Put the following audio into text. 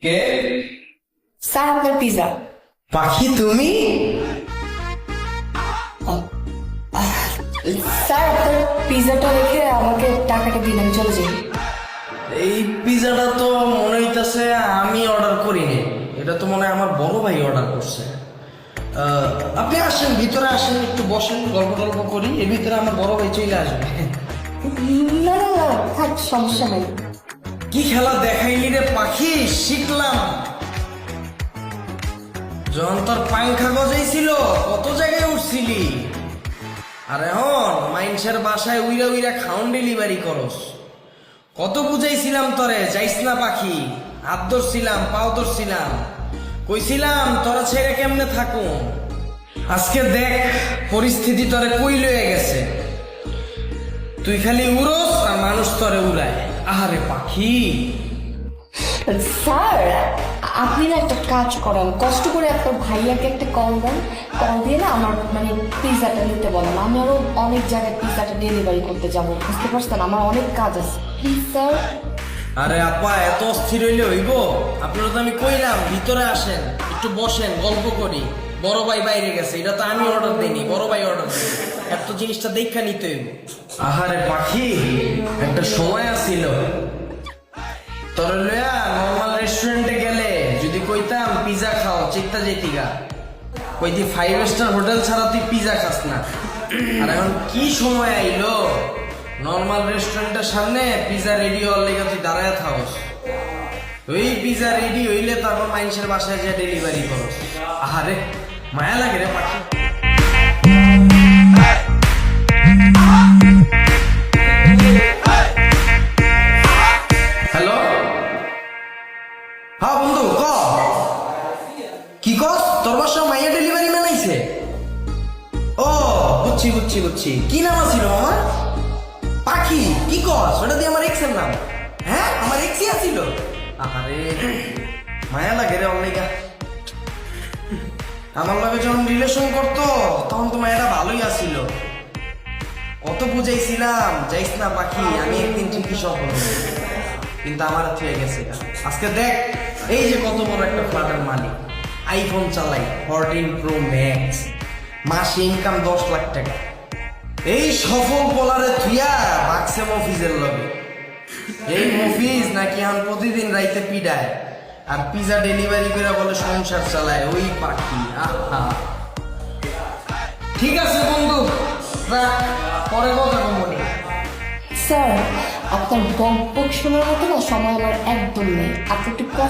কে? Sir আপনার pizza. পাখি তুমি? স্যার আপনার পিজাটা রেখে আমাকে টাকাটা দিন, আমি চলে যাই। এই পিজাটা তো মনে হইতেছে আমি অর্ডার করিনি, এটা তো মনে হয় আমার বড় ভাই অর্ডার করছে। আপনি আসেন, ভিতরে আসেন, একটু বসেন, গল্প টল্প করি, এর ভিতরে আমার বড় ভাই চলে আসবে। না না না, থাক, সমস্যা নেই। কি খেলা দেখাইলি রে পাখি, শিখলাম। যখন তোর পাংখা গজাইছিল কত জায়গায় উঠছিলি, আর এখন মাইনসের বাসায় উইরা উইরা খাউন ডেলিভারি করস। কত বুঝাইছিলাম তরে যাইস না পাখি, হাত ধরছিলাম, পাও ধরছিলাম, কইছিলাম তোরা ছেড়ে কেমনে থাকুন। আজকে দেখ পরিস্থিতি তরে কই লয়ে গেছে, তুই খালি উড়োস আর মানুষ তরে উড়ায়। আহারে পাখি। স্যার আপনি না একটা কাজ করেন, কষ্ট করে আপনার ভাইয়াকে একটা কল দেন, কল দিয়ে না আমার পিজাটা নিতে বলেন। আমি আরো অনেক জায়গায় পিজাটা ডেলিভারি করতে যাবো, বুঝতে পারছেন, আমার অনেক কাজ আছে। Please sir. আরে আপা এত অস্থির হইলে হইব? আপনারা তো আমি কইলাম ভিতরে আসেন, একটু বসেন, গল্প করি। বড় ভাই বাইরে গেছে, এটা তো আমি অর্ডার দিইনি, বড় ভাই অর্ডার দিই। এত জিনিসটা দেখা নিতে হইব। আহারে পাখি, একটা সময় আসছিল তোর লয়া নর্মাল রেস্টুরেন্টে গেলে যদি কইতাম পিজা খাও, চিত্তা যেতিগা কইতি 5 স্টার হোটেল ছাড়া তুই পিজা খাস না। আর এখন কি সময় আইলো, নর্মাল রেস্টুরেন্টের সামনে পিজা রেডি হওয়ার লেগে তুই দাঁড়ায় থাকস। ওই পিজা রেডি হইলে তারপর মানুষের বাসায় যে ডেলিভারি করস। আহারে মায়া লাগে রে পাখি। হ্যালো, হ্যাঁ বন্ধু ক, কি কস? তোর বাসা মাইয়া ডেলিভারি ম্যান আইছে? ও বুঝছি বুঝছি বুঝছি, কি নাম আছিল আমার? পাখি? কি কস? ওটা দিয়ে আমার এক্স এর নাম। হ্যাঁ আমার এক্সই আছিল। আরে মায়া লাগে রে অনেকা। আমার লগে যখন রিলেশন করতো তখন তো মায়াটা ভালোই আছিল, কত বুঝাইছিলাম যাইস না পাখি, আমি একদিন ঠিকই সফল হব। কিন্তু আমার হাত হয়ে গেছে। আজকে দেখ এই যে কত বড় একটা ফ্ল্যাটের মালিক, আইফোন চালাই 14 প্রো ম্যাক্স, মাসে ইনকাম 10 লাখ টাকা। এই সফল বলারে থুইয়া বাক্সে মফিজের লগে। এই মফিজ নাকি এখন প্রতিদিন রাইতে পিডায় আর পিজা ডেলিভারি করে বলে সংসার চালায়। ওই পাখি, আহা। ঠিক আছে বন্ধু, রাখ, পরে কথা বলি। স্যার আপনার বক বক শোনার মতো না সময় আমার একদম নেই, আপনি একটু